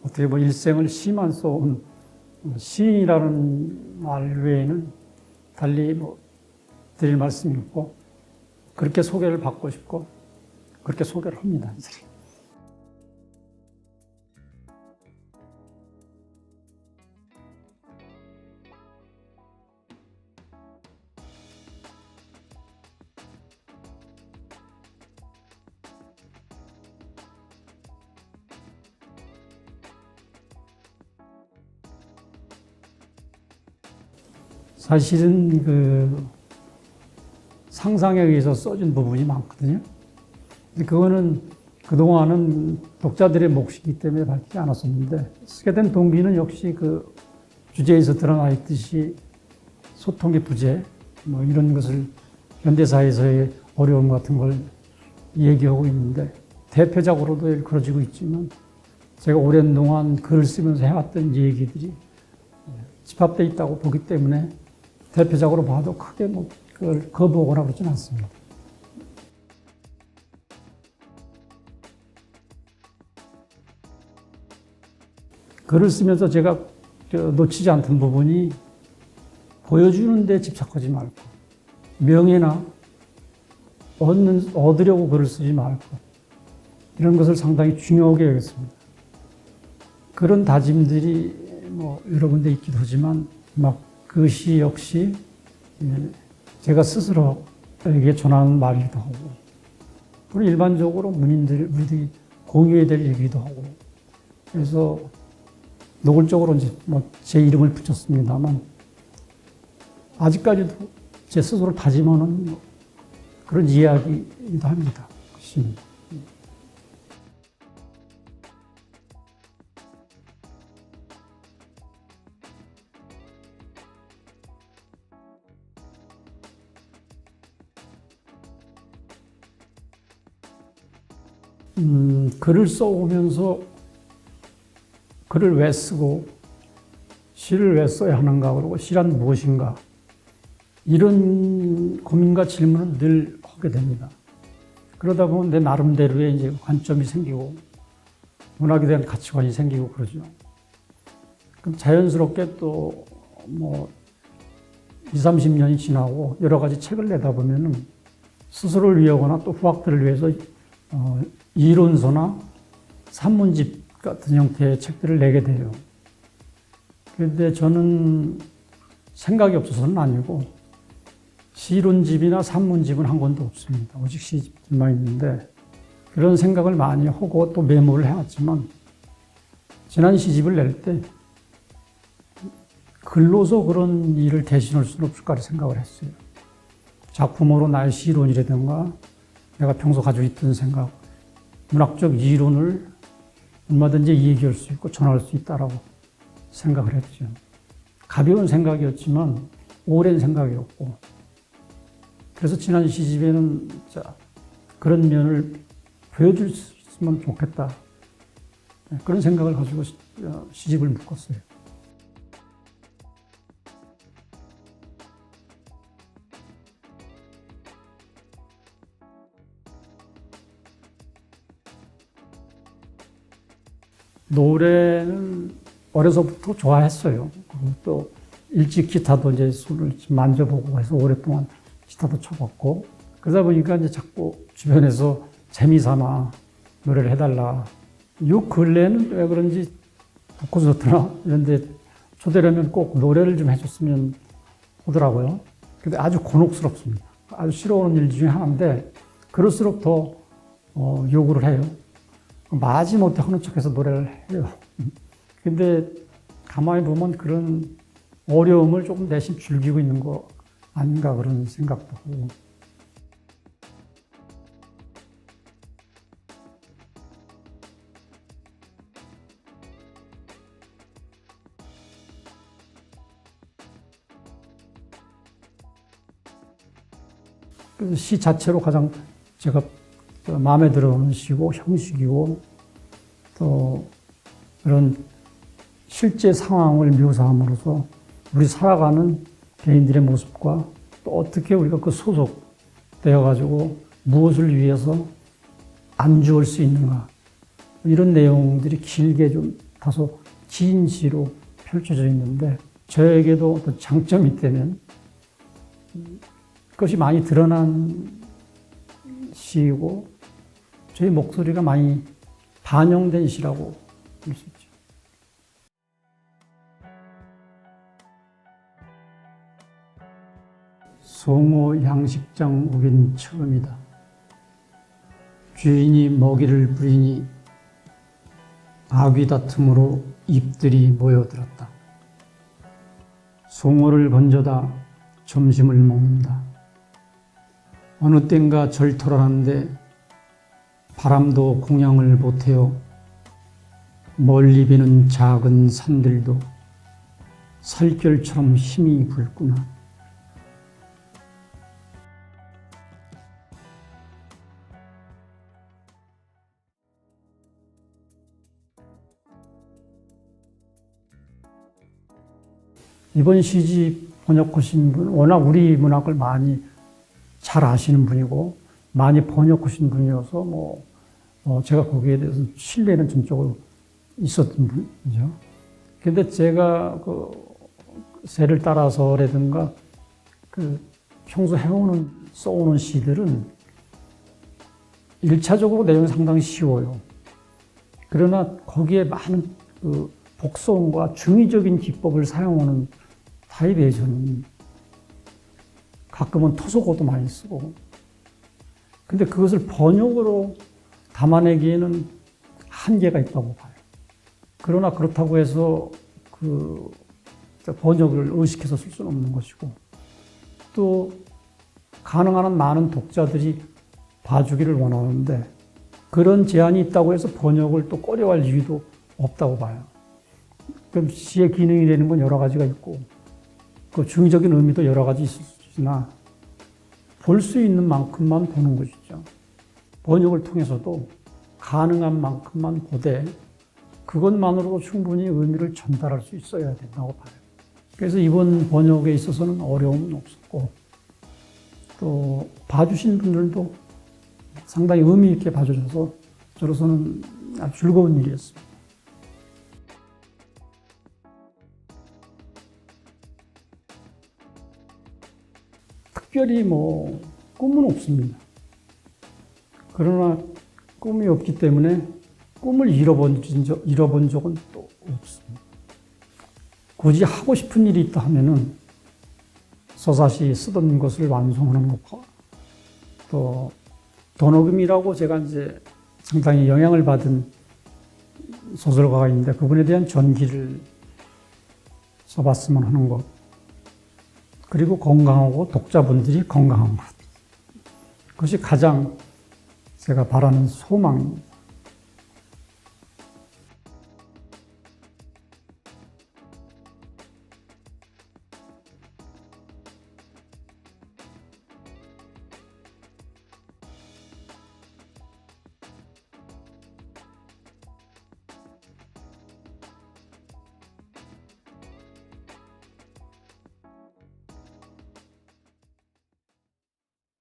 어떻게 보면 일생을 시만 써온 시인이라는 말 외에는 달리 드릴 말씀이 없고, 그렇게 소개를 받고 싶고 그렇게 소개를 합니다. 사실은 상상에 의해서 써진 부분이 많거든요. 근데 그거는 그동안은 독자들의 몫이기 때문에 밝히지 않았었는데, 쓰게 된 동기는 역시 그 주제에서 드러나 있듯이 소통의 부재, 이런 것을 현대사에서의 어려움 같은 걸 얘기하고 있는데, 대표작으로도 일컬어지고 있지만 제가 오랜 동안 글을 쓰면서 해왔던 얘기들이 집합되어 있다고 보기 때문에 대표작으로 봐도 크게 그걸 거부하거나 그러진 않습니다. 글을 쓰면서 제가 놓치지 않던 부분이, 보여주는 데 집착하지 말고 명예나 얻으려고 글을 쓰지 말고, 이런 것을 상당히 중요하게 여겼습니다. 그런 다짐들이 여러 군데 있기도 하지만 그 시 역시 제가 스스로에게 전하는 말이기도 하고, 그리고 일반적으로 우리들이 공유해야 될 얘기기도 하고, 그래서 노골적으로 이제 제 이름을 붙였습니다만, 아직까지도 제 스스로 다짐하는 그런 이야기이기도 합니다. 시는. 글을 써오면서 글을 왜 쓰고 시를 왜 써야 하는가, 그리고 시란 무엇인가, 이런 고민과 질문을 늘 하게 됩니다. 그러다 보면 내 나름대로의 이제 관점이 생기고 문학에 대한 가치관이 생기고 그러죠. 그럼 자연스럽게 또 20, 30년이 지나고 여러 가지 책을 내다 보면은 스스로를 위하거나 또 후학들을 위해서 이론서나 산문집 같은 형태의 책들을 내게 돼요. 그런데 저는 생각이 없어서는 아니고, 시론집이나 산문집은 한 권도 없습니다. 오직 시집만 있는데, 그런 생각을 많이 하고 또 메모를 해왔지만, 지난 시집을 낼 때 글로서 그런 일을 대신할 수는 없을까 생각을 했어요. 작품으로 나의 시론이라든가 내가 평소 가지고 있던 생각, 문학적 이론을 얼마든지 얘기할 수 있고 전할 수 있다라고 생각을 했죠. 가벼운 생각이었지만 오랜 생각이었고, 그래서 지난 시집에는 그런 면을 보여줄 수 있으면 좋겠다, 그런 생각을 가지고 시집을 묶었어요. 노래는 어려서부터 좋아했어요. 또 일찍 기타도 이제 손을 만져보고 해서 오랫동안 기타도 쳐봤고, 그러다 보니까 이제 자꾸 주변에서 재미삼아 노래를 해달라. 요 근래는 왜 그런지 북콘서트나 이런 데 초대하면 꼭 노래를 좀 해줬으면 하더라고요. 근데 아주 곤혹스럽습니다. 아주 싫어하는 일 중에 하나인데, 그럴수록 더 요구를 해요. 마지못해 하는 척해서 노래를 해요. 근데 가만히 보면 그런 어려움을 조금 대신 즐기고 있는 거 아닌가, 그런 생각도 하고. 시 자체로 가장 제가 마음에 들어오는 시고 형식이고, 또 그런 실제 상황을 묘사함으로써 우리 살아가는 개인들의 모습과 또 어떻게 우리가 그 소속되어 가지고 무엇을 위해서 안주할 수 있는가, 이런 내용들이 길게 좀 다소 긴 시로 펼쳐져 있는데 저에게도 어떤 장점이 있다면 그것이 많이 드러난 시이고 저희 목소리가 많이 반영된 시라고 볼 수 있죠. 송호 양식장 오긴 처음이다. 주인이 먹이를 부리니 아귀 다툼으로 입들이 모여들었다. 송호를 건져다 점심을 먹는다. 어느 땐가 절터라는데 바람도 공양을 못해요. 멀리 비는 작은 산들도 살결처럼 힘이 불구나. 이번 시집 번역하신 분, 워낙 우리 문학을 많이 잘 아시는 분이고, 많이 번역하신 분이어서, 제가 거기에 대해서 신뢰는 전적으로 있었던 분이죠. 근데 제가 새를 따라서라든가, 평소 써오는 시들은 1차적으로 내용이 상당히 쉬워요. 그러나 거기에 많은 복성과 중의적인 기법을 사용하는 타입이에요, 저는. 가끔은 토속어도 많이 쓰고. 근데 그것을 번역으로 담아내기에는 한계가 있다고 봐요. 그러나 그렇다고 해서 번역을 의식해서 쓸 수는 없는 것이고, 또 가능한 한 많은 독자들이 봐주기를 원하는데, 그런 제한이 있다고 해서 번역을 또 꺼려할 이유도 없다고 봐요. 그럼 시의 기능이 되는 건 여러 가지가 있고, 그 중의적인 의미도 여러 가지 있을 수 있으나, 볼 수 있는 만큼만 보는 것이죠. 번역을 통해서도 가능한 만큼만 보되, 그것만으로도 충분히 의미를 전달할 수 있어야 된다고 봐요. 그래서 이번 번역에 있어서는 어려움은 없었고, 또 봐주신 분들도 상당히 의미 있게 봐주셔서 저로서는 아주 즐거운 일이었습니다. 특별히 꿈은 없습니다. 그러나 꿈이 없기 때문에 꿈을 잃어본 적은 또 없습니다. 굳이 하고 싶은 일이 있다 하면은 서사시 쓰던 것을 완성하는 것과 또 도노금이라고 제가 이제 상당히 영향을 받은 소설가가 있는데 그분에 대한 전기를 써봤으면 하는 것. 그리고 건강하고 독자분들이 건강한 것. 그것이 가장 제가 바라는 소망입니다.